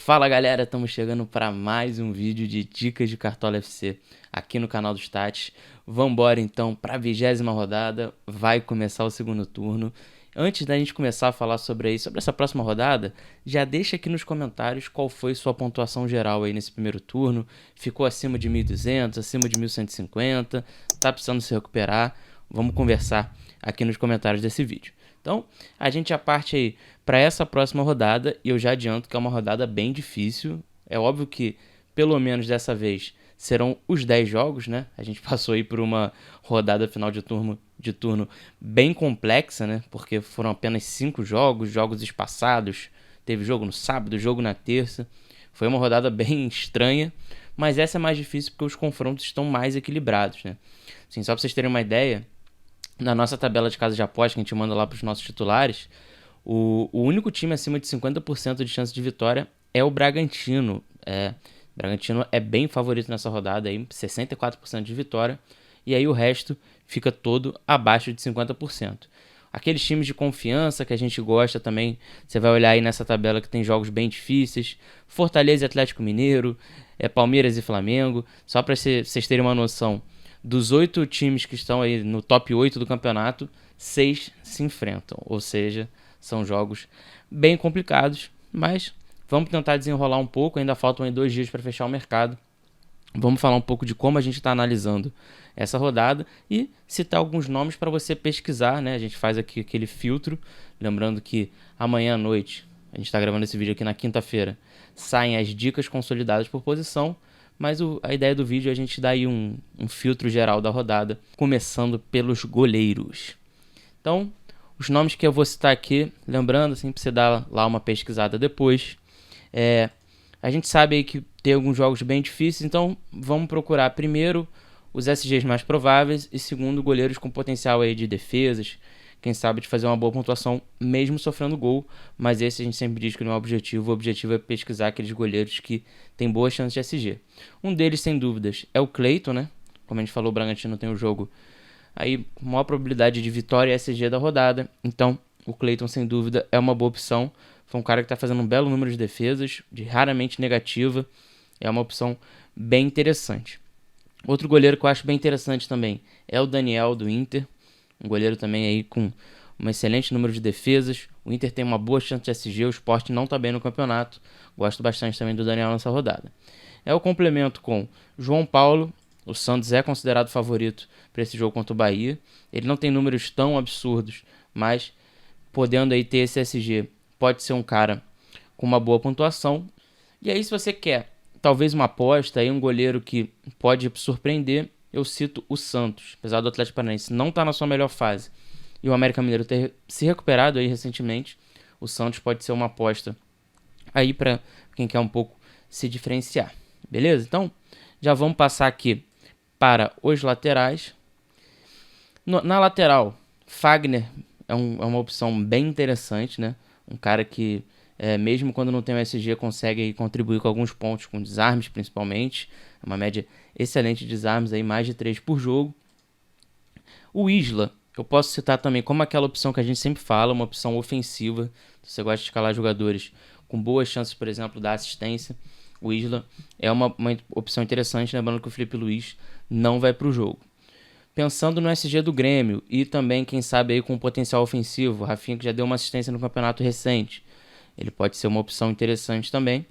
Fala galera, estamos chegando para mais um vídeo de dicas de Cartola FC aqui no canal do Stats. Vambora então para a 20ª rodada, vai começar o segundo turno. Antes da gente começar a falar sobre essa próxima rodada, já deixa aqui nos comentários qual foi sua pontuação geral aí nesse primeiro turno. Ficou acima de 1.200, acima de 1.150, tá precisando se recuperar? Vamos conversar aqui nos comentários desse vídeo. Então, a gente já parte aí para essa próxima rodada e eu já adianto que é uma rodada bem difícil. É óbvio que, pelo menos dessa vez, serão os 10 jogos, né? A gente passou aí por uma rodada final de turno bem complexa, né? Porque foram apenas 5 jogos espaçados. Teve jogo no sábado, jogo na terça. Foi uma rodada bem estranha, mas essa é mais difícil porque os confrontos estão mais equilibrados, né? Assim, só para vocês terem uma ideia, na nossa tabela de casa de aposta que a gente manda lá para os nossos titulares, o único time acima de 50% de chance de vitória é o Bragantino. O Bragantino é bem favorito nessa rodada, aí, 64% de vitória, e aí o resto fica todo abaixo de 50%. Aqueles times de confiança que a gente gosta também, você vai olhar aí nessa tabela que tem jogos bem difíceis, Fortaleza e Atlético Mineiro, Palmeiras e Flamengo, só para vocês terem uma noção. Dos 8 times que estão aí no top 8 do campeonato, 6 se enfrentam. Ou seja, são jogos bem complicados, mas vamos tentar desenrolar um pouco. Ainda faltam aí 2 dias para fechar o mercado. Vamos falar um pouco de como a gente está analisando essa rodada e citar alguns nomes para você pesquisar, né? A gente faz aqui aquele filtro. Lembrando que amanhã à noite, a gente está gravando esse vídeo aqui na quinta-feira, saem as dicas consolidadas por posição. Mas a ideia do vídeo é a gente dar aí um filtro geral da rodada, começando pelos goleiros. Então, os nomes que eu vou citar aqui, lembrando, assim, para você dar lá uma pesquisada depois. A gente sabe aí que tem alguns jogos bem difíceis, então vamos procurar primeiro os SGs mais prováveis e segundo, goleiros com potencial aí de defesas, quem sabe de fazer uma boa pontuação mesmo sofrendo gol, mas esse a gente sempre diz que não é o objetivo. O objetivo é pesquisar aqueles goleiros que têm boas chances de SG. Um deles, sem dúvidas, é o Cleiton, né? Como a gente falou, o Bragantino tem o jogo aí com maior probabilidade de vitória e SG da rodada, então o Cleiton, sem dúvida, é uma boa opção. Foi um cara que está fazendo um belo número de defesas, de raramente negativa, é uma opção bem interessante. Outro goleiro que eu acho bem interessante também é o Daniel, do Inter. Um goleiro também aí com um excelente número de defesas. O Inter tem uma boa chance de SG, o Sport não está bem no campeonato. Gosto bastante também do Daniel nessa rodada. O complemento com João Paulo. O Santos é considerado favorito para esse jogo contra o Bahia. Ele não tem números tão absurdos, mas podendo aí ter esse SG, pode ser um cara com uma boa pontuação. E aí, se você quer talvez uma aposta, aí um goleiro que pode surpreender, eu cito o Santos. Apesar do Atlético Paranaense não estar na sua melhor fase e o América Mineiro ter se recuperado aí recentemente, o Santos pode ser uma aposta aí para quem quer um pouco se diferenciar. Beleza? Então, já vamos passar aqui para os laterais. Na lateral, Fagner é uma opção bem interessante, né? Um cara que, mesmo quando não tem o SG, consegue contribuir com alguns pontos, com desarmes principalmente. É uma média excelente de desarmes, aí, mais de 3 por jogo. O Isla, eu posso citar também como aquela opção que a gente sempre fala, uma opção ofensiva. Se você gosta de escalar jogadores com boas chances, por exemplo, da assistência, o Isla é uma opção interessante, lembrando que o Felipe Luiz não vai para o jogo. Pensando no SG do Grêmio e também, quem sabe, aí com potencial ofensivo, Rafinha, que já deu uma assistência no campeonato recente, ele pode ser uma opção interessante também.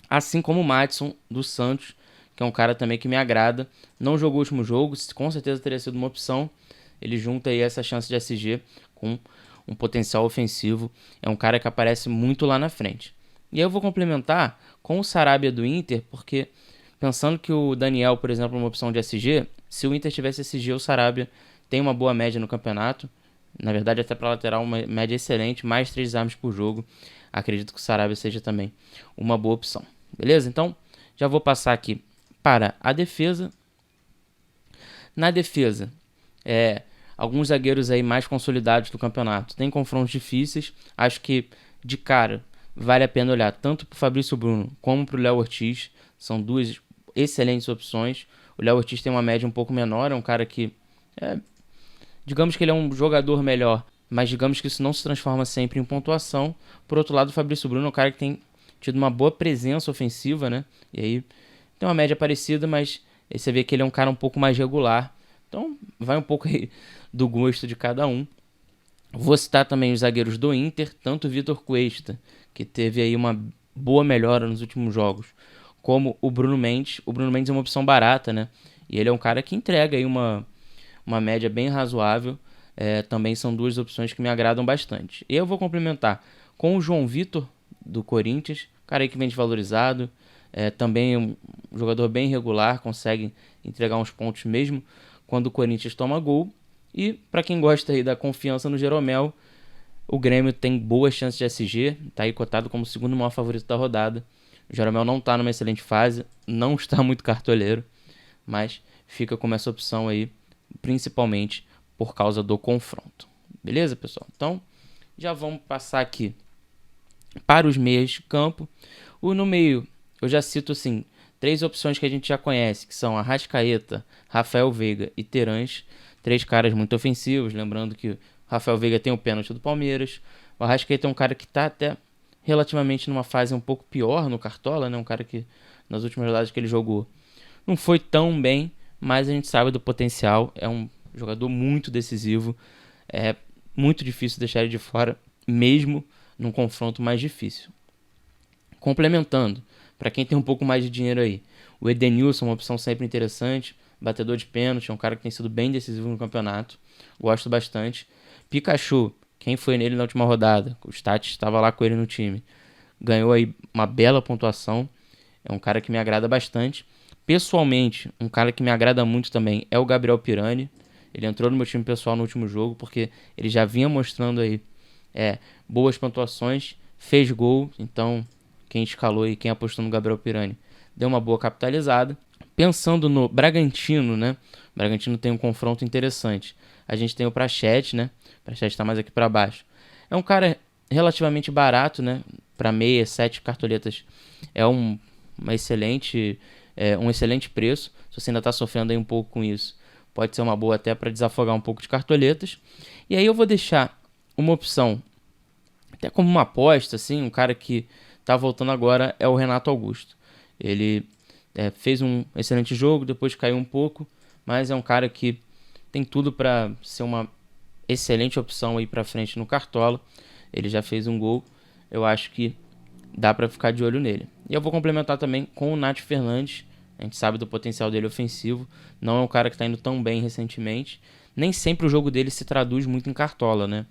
Assim como o Maddison, do Santos, que é um cara também que me agrada. Não jogou o último jogo, com certeza teria sido uma opção. Ele junta aí essa chance de SG com um potencial ofensivo. É um cara que aparece muito lá na frente. E aí eu vou complementar com o Sarabia do Inter, porque pensando que o Daniel, por exemplo, é uma opção de SG, se o Inter tivesse SG, o Sarabia tem uma boa média no campeonato. Na verdade, até para lateral, uma média excelente, mais 3 desarmes por jogo. Acredito que o Sarabia seja também uma boa opção. Beleza? Então, já vou passar aqui para a defesa. Na defesa, alguns zagueiros aí mais consolidados do campeonato. Tem confrontos difíceis. Acho que, de cara, vale a pena olhar tanto para o Fabrício Bruno como para o Léo Ortiz. São 2 excelentes opções. O Léo Ortiz tem uma média um pouco menor. É um cara que, digamos que ele é um jogador melhor, mas digamos que isso não se transforma sempre em pontuação. Por outro lado, o Fabrício Bruno é um cara que tem tido uma boa presença ofensiva, né? E aí tem uma média parecida, mas aí você vê que ele é um cara um pouco mais regular. Então vai um pouco aí do gosto de cada um. Vou citar também os zagueiros do Inter, tanto o Vitor Cuesta, que teve aí uma boa melhora nos últimos jogos, como o Bruno Mendes. O Bruno Mendes é uma opção barata, né? E ele é um cara que entrega aí uma média bem razoável. Também são duas opções que me agradam bastante. E eu vou complementar com o João Vitor, do Corinthians, cara aí que vem desvalorizado, também um jogador bem regular, consegue entregar uns pontos mesmo quando o Corinthians toma gol. E para quem gosta aí da confiança no Jeromel, o Grêmio tem boas chances de SG, tá aí cotado como o segundo maior favorito da rodada. O Jeromel não tá numa excelente fase, não está muito cartoleiro, mas fica como essa opção aí, principalmente por causa do confronto. Beleza, pessoal? Então, já vamos passar aqui para os meias de campo. No meio, eu já cito assim, 3 opções que a gente já conhece, que são Arrascaeta, Rafael Veiga e Terãs. 3 caras muito ofensivos, lembrando que o Rafael Veiga tem o pênalti do Palmeiras. O Arrascaeta é um cara que está até relativamente numa fase um pouco pior no Cartola, né? Um cara que nas últimas rodadas que ele jogou não foi tão bem, mas a gente sabe do potencial. É um jogador muito decisivo. É muito difícil deixar ele de fora, mesmo num confronto mais difícil. Complementando, para quem tem um pouco mais de dinheiro aí, o Edenilson é uma opção sempre interessante, batedor de pênalti, é um cara que tem sido bem decisivo no campeonato, gosto bastante. Pikachu, quem foi nele na última rodada, o Stats estava lá com ele no time, ganhou aí uma bela pontuação, é um cara que me agrada bastante. Pessoalmente, um cara que me agrada muito também é o Gabriel Pirani. Ele entrou no meu time pessoal no último jogo, porque ele já vinha mostrando aí boas pontuações, fez gol, então quem escalou e quem apostou no Gabriel Pirani deu uma boa capitalizada. Pensando no Bragantino, né? O Bragantino tem um confronto interessante. A gente tem o Praxedes, né? O Praxedes está mais aqui para baixo. É um cara relativamente barato, né? Para meia, 7 cartoletas é um excelente preço. Se você ainda está sofrendo aí um pouco com isso, pode ser uma boa até para desafogar um pouco de cartoletas. E aí eu vou deixar uma opção, até como uma aposta, assim, um cara que tá voltando agora é o Renato Augusto. Ele fez um excelente jogo, depois caiu um pouco, mas é um cara que tem tudo para ser uma excelente opção aí para frente no Cartola. Ele já fez um gol, eu acho que dá para ficar de olho nele. E eu vou complementar também com o Nath Fernandes. A gente sabe do potencial dele ofensivo, não é um cara que está indo tão bem recentemente. Nem sempre o jogo dele se traduz muito em Cartola, né?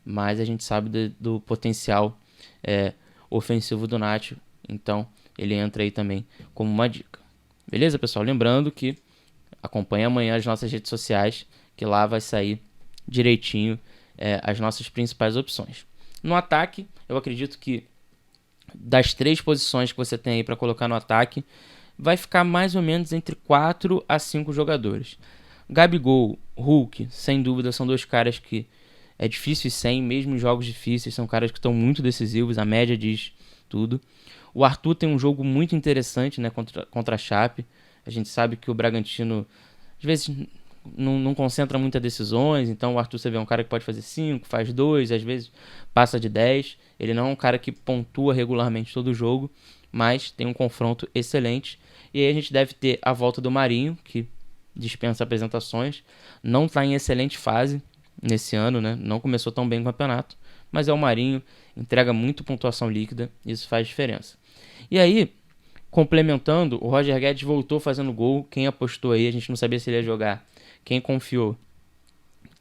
Mas a gente sabe do potencial ofensivo do Nath, então ele entra aí também como uma dica. Beleza, pessoal? Lembrando que acompanhe amanhã as nossas redes sociais, que lá vai sair direitinho as nossas principais opções. No ataque, eu acredito que das 3 posições que você tem aí para colocar no ataque, vai ficar mais ou menos entre 4 a 5 jogadores. Gabigol, Hulk, sem dúvida, são 2 caras que é difícil e sem, mesmo em jogos difíceis, são caras que estão muito decisivos, a média diz tudo. O Arthur tem um jogo muito interessante, né, contra a Chape. A gente sabe que o Bragantino, às vezes, não concentra muitas decisões, então o Arthur, você vê, é um cara que pode fazer 5, faz 2, às vezes passa de 10. Ele não é um cara que pontua regularmente todo o jogo, mas tem um confronto excelente. E aí a gente deve ter a volta do Marinho, que dispensa apresentações, não está em excelente fase nesse ano, né? Não começou tão bem o campeonato, mas é o Marinho, entrega muito pontuação líquida, isso faz diferença. E aí, complementando, o Roger Guedes voltou fazendo gol, quem apostou aí, a gente não sabia se ele ia jogar, quem confiou,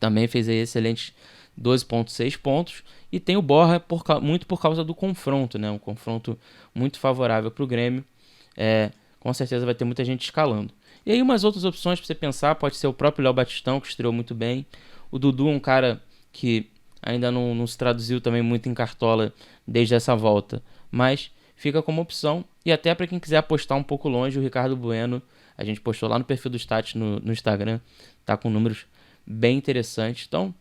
também fez aí excelentes 12,6 pontos, e tem o Borja muito por causa do confronto, né? Um confronto muito favorável para o Grêmio, com certeza vai ter muita gente escalando. E aí umas outras opções para você pensar, pode ser o próprio Léo Batistão, que estreou muito bem. O Dudu é um cara que ainda não se traduziu também muito em Cartola desde essa volta, mas fica como opção. E até para quem quiser apostar um pouco longe, o Ricardo Bueno, a gente postou lá no perfil do Stats no Instagram, tá com números bem interessantes. Então,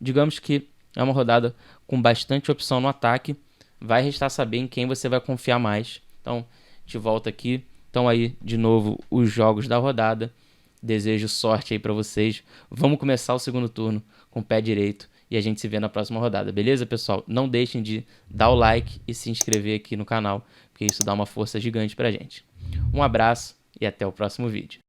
digamos que é uma rodada com bastante opção no ataque. Vai restar saber em quem você vai confiar mais. Então, a gente volta aqui. Então aí, de novo, os jogos da rodada. Desejo sorte aí para vocês. Vamos começar o segundo turno com o pé direito e a gente se vê na próxima rodada, beleza, pessoal? Não deixem de dar o like e se inscrever aqui no canal, porque isso dá uma força gigante pra gente. Um abraço e até o próximo vídeo.